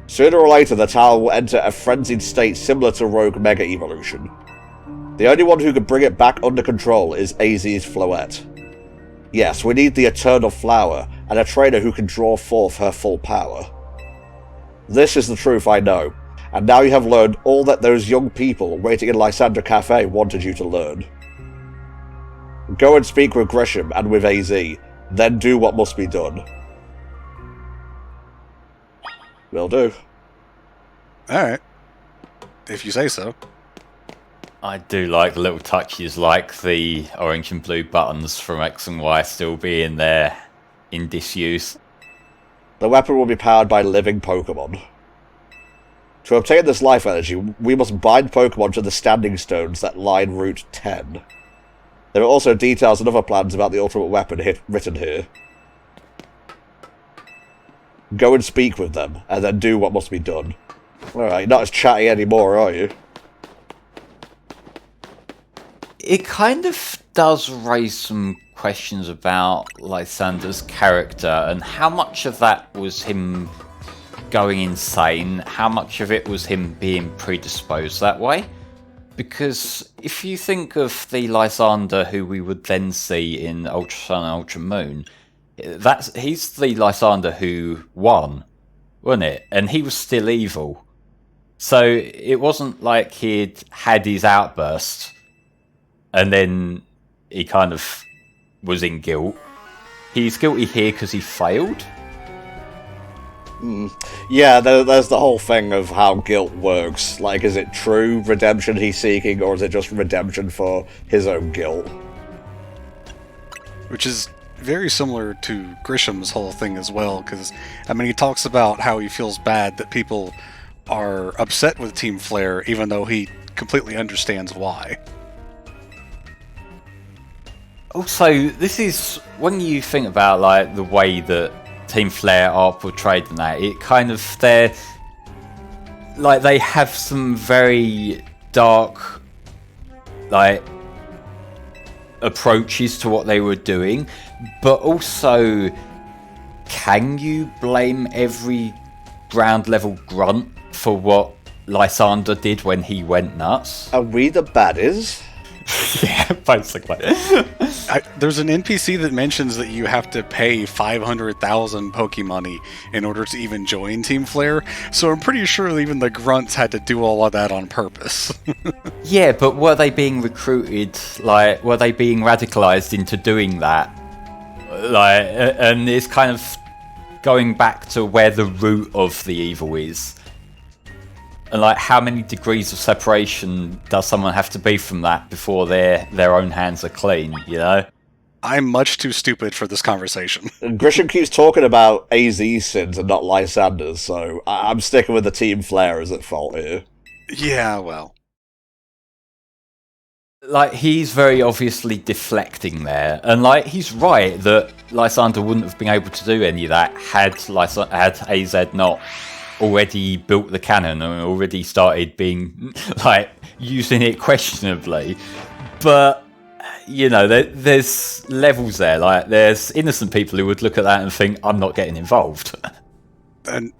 Sooner or later, the tower will enter a frenzied state similar to Rogue Mega Evolution. The only one who can bring it back under control is AZ's Floette. Yes, we need the Eternal Flower, and a trainer who can draw forth her full power. This is the truth I know, and now you have learned all that those young people waiting in Lysander Cafe wanted you to learn. Go and speak with Grisham and with AZ, then do what must be done. Will do. Alright. If you say so. I do like the little touches like the orange and blue buttons from X and Y still being there in disuse. The weapon will be powered by living Pokémon. To obtain this life energy, we must bind Pokémon to the standing stones that line Route 10. There are also details and other plans about the ultimate weapon written here. Go and speak with them, and then do what must be done. Alright, not as chatty anymore, are you? It kind of does raise some questions about Lysander's character and how much of that was him going insane, how much of it was him being predisposed that way. Because if you think of the Lysander who we would then see in Ultra Sun and Ultra Moon, he's the Lysander who won, wasn't it? And he was still evil. So it wasn't like he'd had his outburst and then he kind of was in guilt. He's guilty here because he failed. Yeah, there's the whole thing of how guilt works. Like, is it true redemption he's seeking, or is it just redemption for his own guilt? Which is very similar to Grisham's whole thing as well, because, I mean, he talks about how he feels bad that people are upset with Team Flare, even though he completely understands why. Also, this is, when you think about, like, the way that Team Flare are portrayed in that, it kind of, they have some very dark, like, approaches to what they were doing, but also, can you blame every ground level grunt for what Lysander did when he went nuts? Are we the baddies? Yeah, basically. There's an NPC that mentions that you have to pay 500,000 Pokemoney in order to even join Team Flare, so I'm pretty sure even the grunts had to do all of that on purpose. Yeah, but were they being recruited, like, were they being radicalized into doing that? Like, and it's kind of going back to where the root of the evil is. And, like, how many degrees of separation does someone have to be from that before their own hands are clean, you know? I'm much too stupid for this conversation. And Grisham keeps talking about AZ's sins and not Lysander's, so I'm sticking with the Team Flare as at fault here. Yeah, well. Like, he's very obviously deflecting there. And, like, he's right that Lysander wouldn't have been able to do any of that had AZ not already built the cannon and already started being, like, using it questionably. But, you know, there's levels there. Like, there's innocent people who would look at that and think, I'm not getting involved. And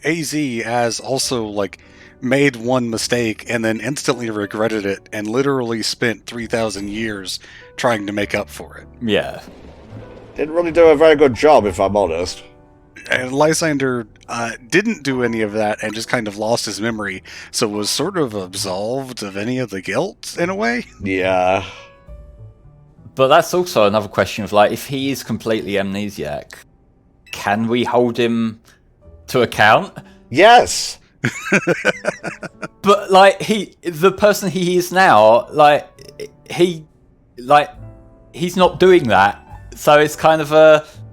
AZ has also, like, made one mistake and then instantly regretted it and literally spent 3,000 years trying to make up for it. Yeah. Didn't really do a very good job, if I'm honest. And Lysander didn't do any of that and just kind of lost his memory, so was sort of absolved of any of the guilt, in a way. Yeah. But that's also another question of, like, if he is completely amnesiac, can we hold him to account? Yes! But, like, the person he is now, he's not doing that. So it's kind of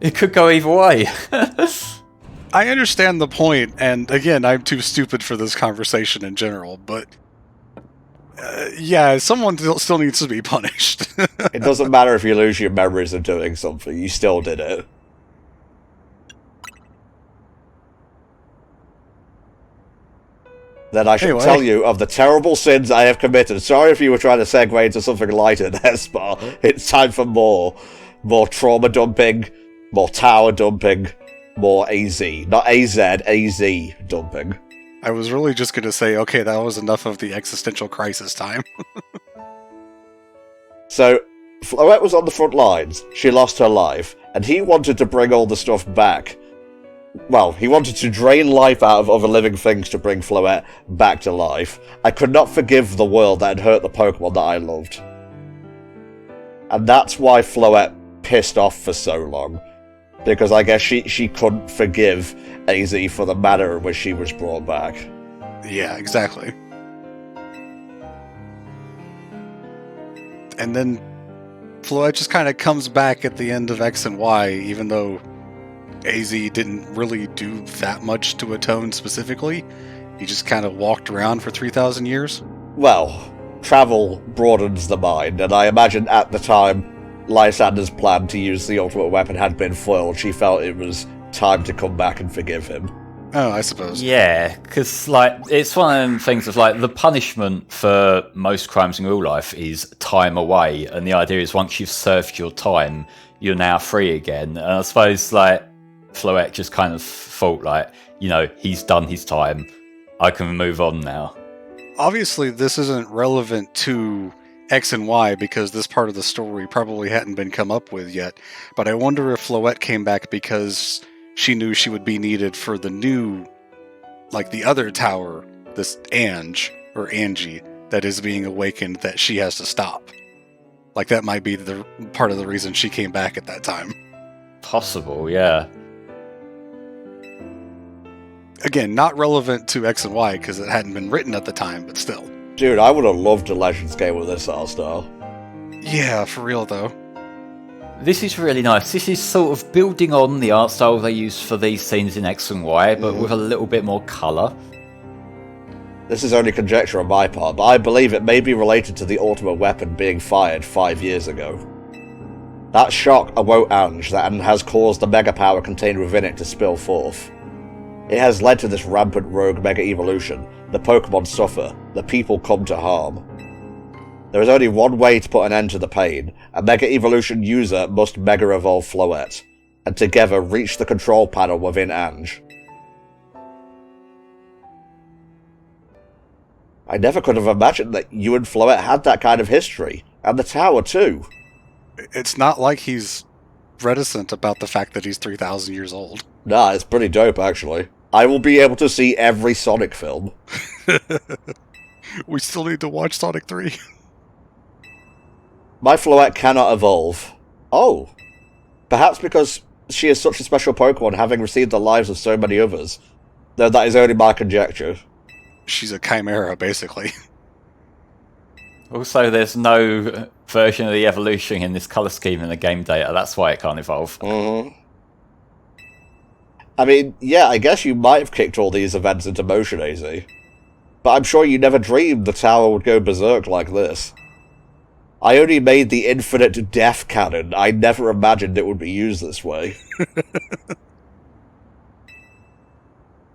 it could go either way. I understand the point, and again, I'm too stupid for this conversation in general, but yeah, someone still needs to be punished. It doesn't matter if you lose your memories of doing something, you still did it. Then I should tell you of the terrible sins I have committed. Sorry if you were trying to segue into something lighter there, Spar. It's time for more. More trauma dumping, more tower dumping, more AZ. Not AZ, AZ dumping. I was really just going to say, okay, that was enough of the existential crisis time. So, Floette was on the front lines. She lost her life, and he wanted to bring all the stuff back. Well, he wanted to drain life out of other living things to bring Floette back to life. I could not forgive the world that had hurt the Pokemon that I loved. And that's why Floette pissed off for so long. Because I guess she couldn't forgive AZ for the manner in which she was brought back. Yeah, exactly. And then Floette just kind of comes back at the end of X and Y, even though AZ didn't really do that much to atone specifically. He just kind of walked around for 3,000 years. Well, travel broadens the mind, and I imagine at the time Lysander's plan to use the ultimate weapon had been foiled. She felt it was time to come back and forgive him. Oh, I suppose. Yeah, because like it's one of them things of like the punishment for most crimes in real life is time away, and the idea is once you've served your time, you're now free again. And I suppose like Floette just kind of thought like, you know, he's done his time, I can move on now. Obviously, this isn't relevant to X and Y because this part of the story probably hadn't been come up with yet. But I wonder if Floette came back because she knew she would be needed for the new, like the other tower, this Angie, that is being awakened that she has to stop. Like that might be the part of the reason she came back at that time. Possible, yeah. Again, not relevant to X and Y because it hadn't been written at the time, but still. Dude, I would have loved a Legends game with this art style. Yeah, for real though. This is really nice. This is sort of building on the art style they use for these scenes in X and Y, but with a little bit more colour. This is only conjecture on my part, but I believe it may be related to the ultimate weapon being fired 5 years ago. That shock awoke Ange and has caused the mega power contained within it to spill forth. It has led to this rampant rogue mega evolution. The Pokemon suffer, the people come to harm. There is only one way to put an end to the pain. A Mega Evolution user must Mega Evolve Floette, and together reach the control panel within Ange. I never could have imagined that you and Floette had that kind of history, and the tower too. It's not like he's reticent about the fact that he's 3,000 years old. Nah, it's pretty dope actually. I will be able to see every Sonic film. We still need to watch Sonic 3. My Floette cannot evolve. Oh. Perhaps because she is such a special Pokemon, having received the lives of so many others. Though that is only my conjecture. She's a chimera, basically. Also, there's no version of the evolution in this colour scheme in the game data. That's why it can't evolve. I mean, yeah, I guess you might have kicked all these events into motion, AZ. But I'm sure you never dreamed the tower would go berserk like this. I only made the infinite death cannon. I never imagined it would be used this way.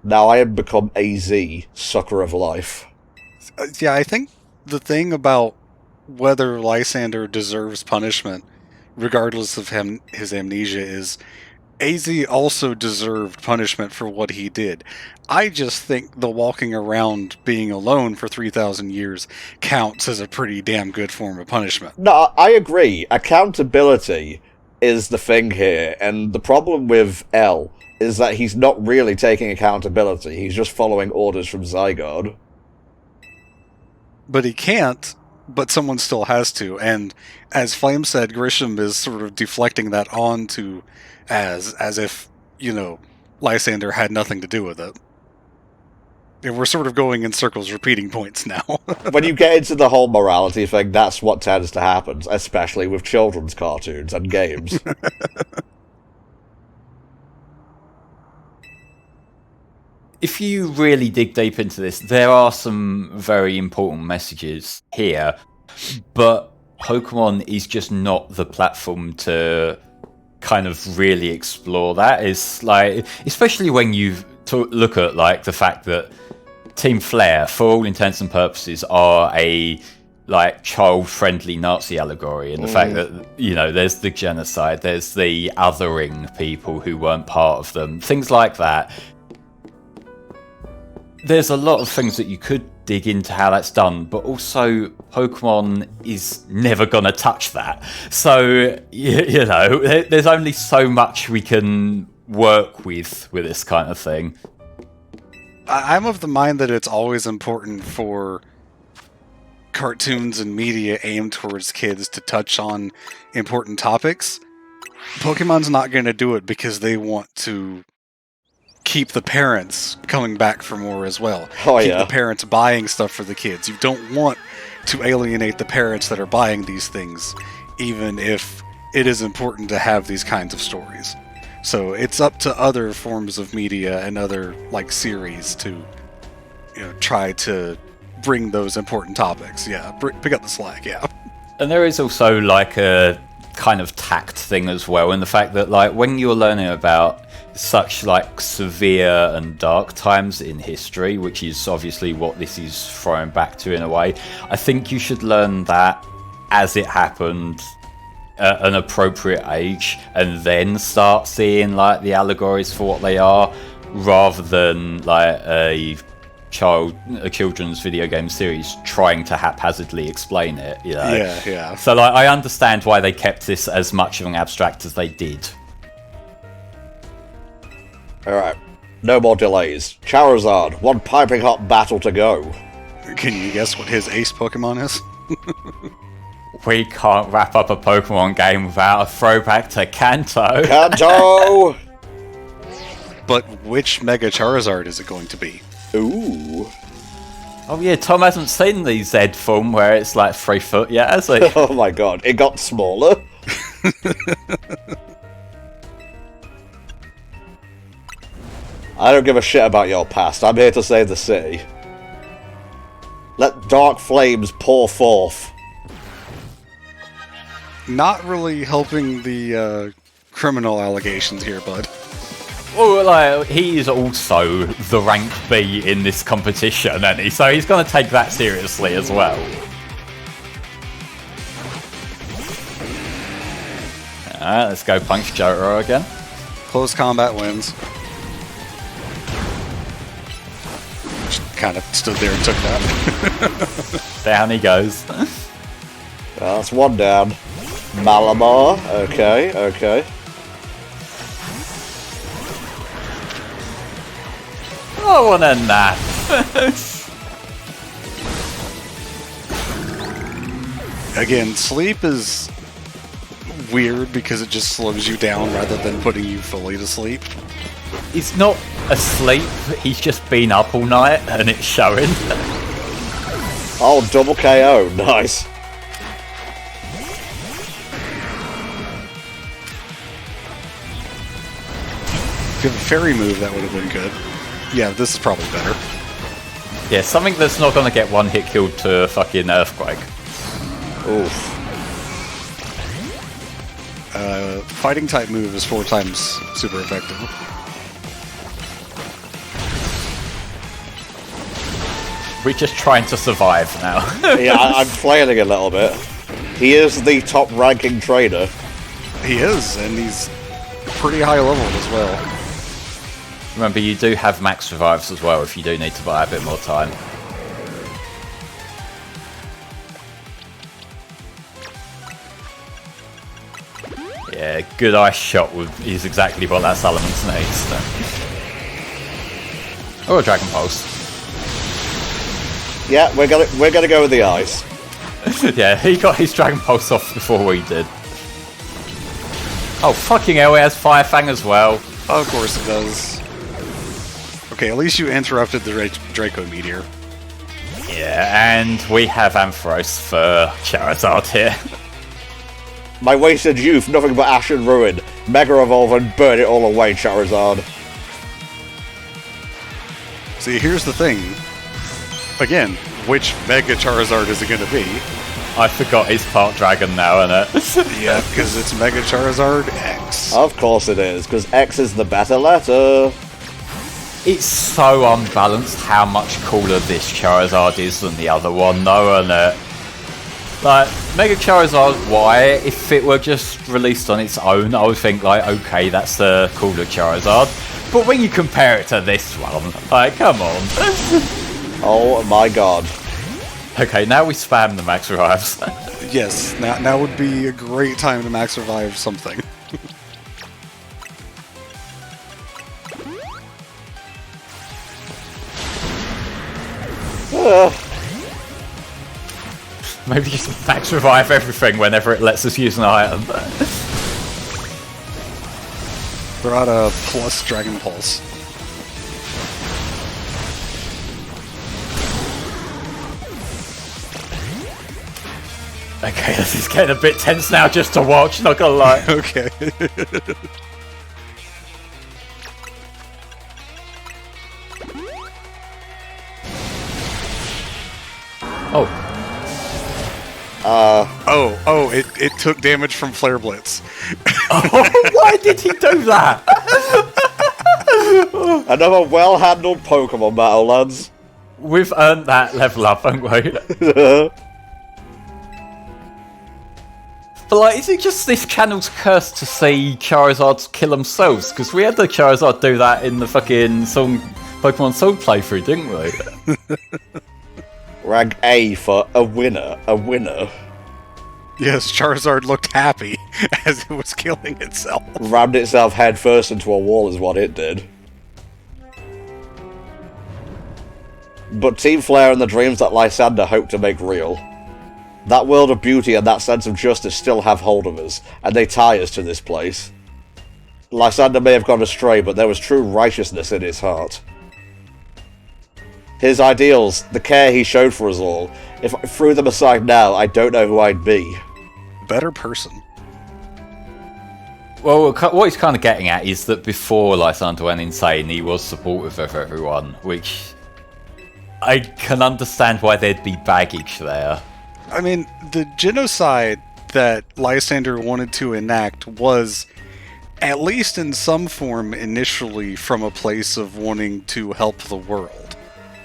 Now I have become AZ, sucker of life. Yeah, I think the thing about whether Lysander deserves punishment, regardless of his amnesia, is AZ also deserved punishment for what he did. I just think the walking around being alone for 3,000 years counts as a pretty damn good form of punishment. No, I agree. Accountability is the thing here, and the problem with L is that he's not really taking accountability. He's just following orders from Zygarde. But he can't, but someone still has to, and as Flame said, Grisham is sort of deflecting that onto as if, you know, Lysander had nothing to do with it. And we're sort of going in circles, repeating points now. When you get into the whole morality thing, that's what tends to happen, especially with children's cartoons and games. If you really dig deep into this, there are some very important messages here, but Pokemon is just not the platform to kind of really explore that. It's like, especially when you look at like the fact that Team Flare, for all intents and purposes, are a like child-friendly Nazi allegory, and the fact that, you know, there's the genocide, there's the othering people who weren't part of them, things like that. There's a lot of things that you could dig into how that's done, but also Pokemon is never going to touch that. So, you know, there's only so much we can work with this kind of thing. I'm of the mind that it's always important for cartoons and media aimed towards kids to touch on important topics. Pokemon's not going to do it because they want to keep the parents coming back for more as well. Keep the parents buying stuff for the kids. You don't want to alienate the parents that are buying these things, even if it is important to have these kinds of stories. So it's up to other forms of media and other series to try to bring those important topics. Yeah, pick up the slack. Yeah. And there is also a kind of tact thing as well, in the fact that when you're learning about such severe and dark times in history, which is obviously what this is throwing back to in a way, I think you should learn that as it happened at an appropriate age, and then start seeing the allegories for what they are, rather than a children's video game series trying to haphazardly explain it. Yeah. So I understand why they kept this as much of an abstract as they did. Alright, no more delays. Charizard, one piping hot battle to go. Can you guess what his ace Pokemon is? We can't wrap up a Pokemon game without a throwback to Kanto. Kanto! But which Mega Charizard is it going to be? Ooh. Oh yeah, Tom hasn't seen the Z form where it's 3 foot yet, has he? Oh my god, it got smaller? I don't give a shit about your past, I'm here to save the city. Let dark flames pour forth. Not really helping the criminal allegations here, bud. Well, he is also the rank B in this competition, isn't he? So he's going to take that seriously as well. Alright, let's go punch Jotaro again. Close combat wins. Just kind of stood there and took that. Down he goes. Well, that's one down. Malamar, okay. I want a nap. Again, sleep is weird because it just slows you down rather than putting you fully to sleep. He's not asleep, he's just been up all night and it's showing. Oh, double KO, nice. If you have a fairy move, that would have been good. Yeah, this is probably better. Yeah, something that's not going to get one hit killed to fucking Earthquake. Oof. Fighting type move is 4 times super effective. We're just trying to survive now. Yeah, I'm flailing a little bit. He is the top ranking trainer. He is, and he's pretty high level as well. Remember, you do have max revives as well if you do need to buy a bit more time. Yeah, good ice shot is exactly what that Salamence needs. Or a Dragon Pulse. Yeah, we're gonna go with the ice. Yeah, he got his Dragon Pulse off before we did. Oh, fucking hell, he has Fire Fang as well. Of course it does. Okay, at least you interrupted the Draco Meteor. Yeah, and we have Ampharos for Charizard here. My wasted youth, nothing but ash and ruin. Mega Evolve and burn it all away, Charizard. See, here's the thing. Again, which Mega Charizard is it going to be? I forgot he's part dragon now, isn't it? Yeah, because it's Mega Charizard X. Of course it is, because X is the better letter. It's so unbalanced how much cooler this Charizard is than the other one, though, isn't it? Mega Charizard Y, if it were just released on its own, I would think, okay, that's a cooler Charizard. But when you compare it to this one, come on. Oh my god. Okay, now we spam the max revives. Yes, now would be a great time to max revive something. Maybe just max revive everything whenever it lets us use an item. They're out a plus Dragon Pulse. Okay, this is getting a bit tense now just to watch, not gonna lie. Okay. It took damage from Flare Blitz. Oh, why did he do that? Another well-handled Pokemon battle, lads. We've earned that level up, haven't we? But like, is it just this channel's curse to see Charizards kill themselves? Because we had the Charizard do that in the fucking Pokemon Soul playthrough, didn't we? Rank A for a winner, a winner. Yes, Charizard looked happy as it was killing itself. Rammed itself headfirst into a wall is what it did. But Team Flare and the dreams that Lysander hoped to make real. That world of beauty and that sense of justice still have hold of us, and they tie us to this place. Lysander may have gone astray, but there was true righteousness in his heart. His ideals, the care he showed for us all, if I threw them aside now, I don't know who I'd be. Better person. Well, what he's kind of getting at is that before Lysander went insane, he was supportive of everyone, which I can understand why there'd be baggage there. I mean, the genocide that Lysander wanted to enact was, at least in some form, initially from a place of wanting to help the world.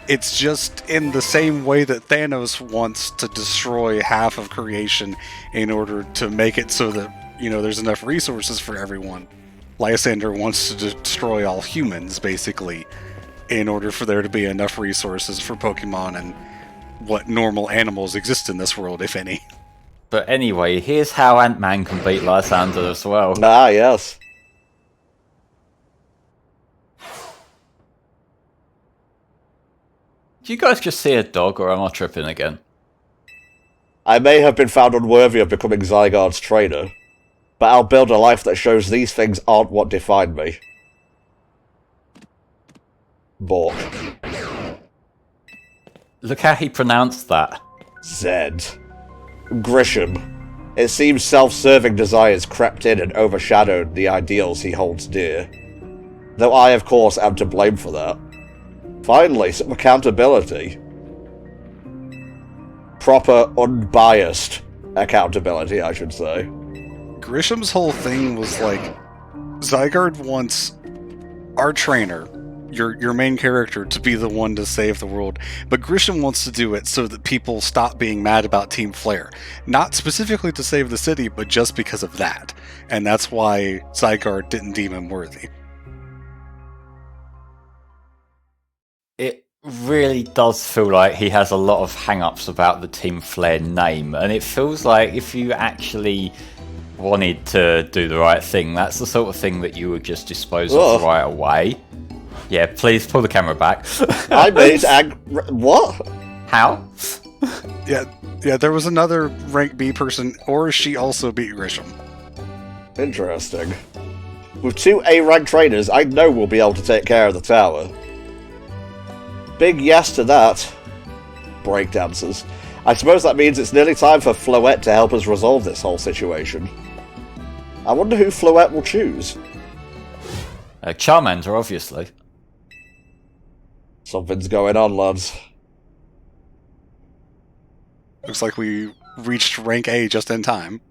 It's just in the same way that Thanos wants to destroy half of creation in order to make it so that, you know, there's enough resources for everyone. Lysander wants to destroy all humans, basically, in order for there to be enough resources for Pokemon and what normal animals exist in this world, if any. But anyway, here's how Ant-Man can beat Lysander as well. Ah, yes. Do you guys just see a dog, or am I tripping again? I may have been found unworthy of becoming Zygarde's trainer, but I'll build a life that shows these things aren't what define me. Bork. Look how he pronounced that. Zed. Grisham. It seems self-serving desires crept in and overshadowed the ideals he holds dear. Though I, of course, am to blame for that. Finally, some accountability. Proper, unbiased accountability, I should say. Grisham's whole thing was like, Zygarde wants our trainer, your main character, to be the one to save the world, but Grisham wants to do it so that people stop being mad about Team Flare. Not specifically to save the city, but just because of that. And that's why Zygarde didn't deem him worthy. It really does feel like he has a lot of hang-ups about the Team Flare name, and it feels like if you actually wanted to do the right thing, that's the sort of thing that you would just dispose of right away. Yeah, please pull the camera back. I made what? How? Yeah, there was another rank B person, or she also beat Grisham. Interesting. With 2 A-rank trainers, I know we'll be able to take care of the tower. Big yes to that. Breakdancers. I suppose that means it's nearly time for Floette to help us resolve this whole situation. I wonder who Floette will choose. Charmander, obviously. Something's going on, lads. Looks like we reached rank A just in time.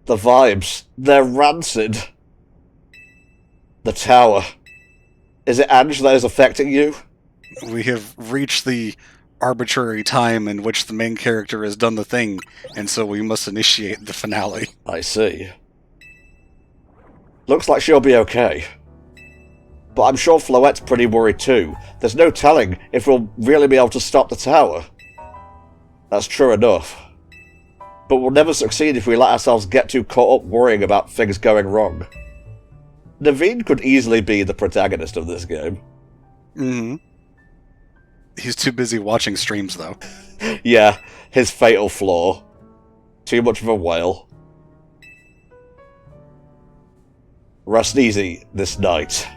The vibes. They're rancid. The tower. Is it Ange that is affecting you? We have reached the arbitrary time in which the main character has done the thing, and so we must initiate the finale. I see. Looks like she'll be okay. But I'm sure Floette's pretty worried too. There's no telling if we'll really be able to stop the tower. That's true enough. But we'll never succeed if we let ourselves get too caught up worrying about things going wrong. Naveen could easily be the protagonist of this game. Mm-hmm. He's too busy watching streams, though. Yeah, his fatal flaw. Too much of a whale. Rest easy this night.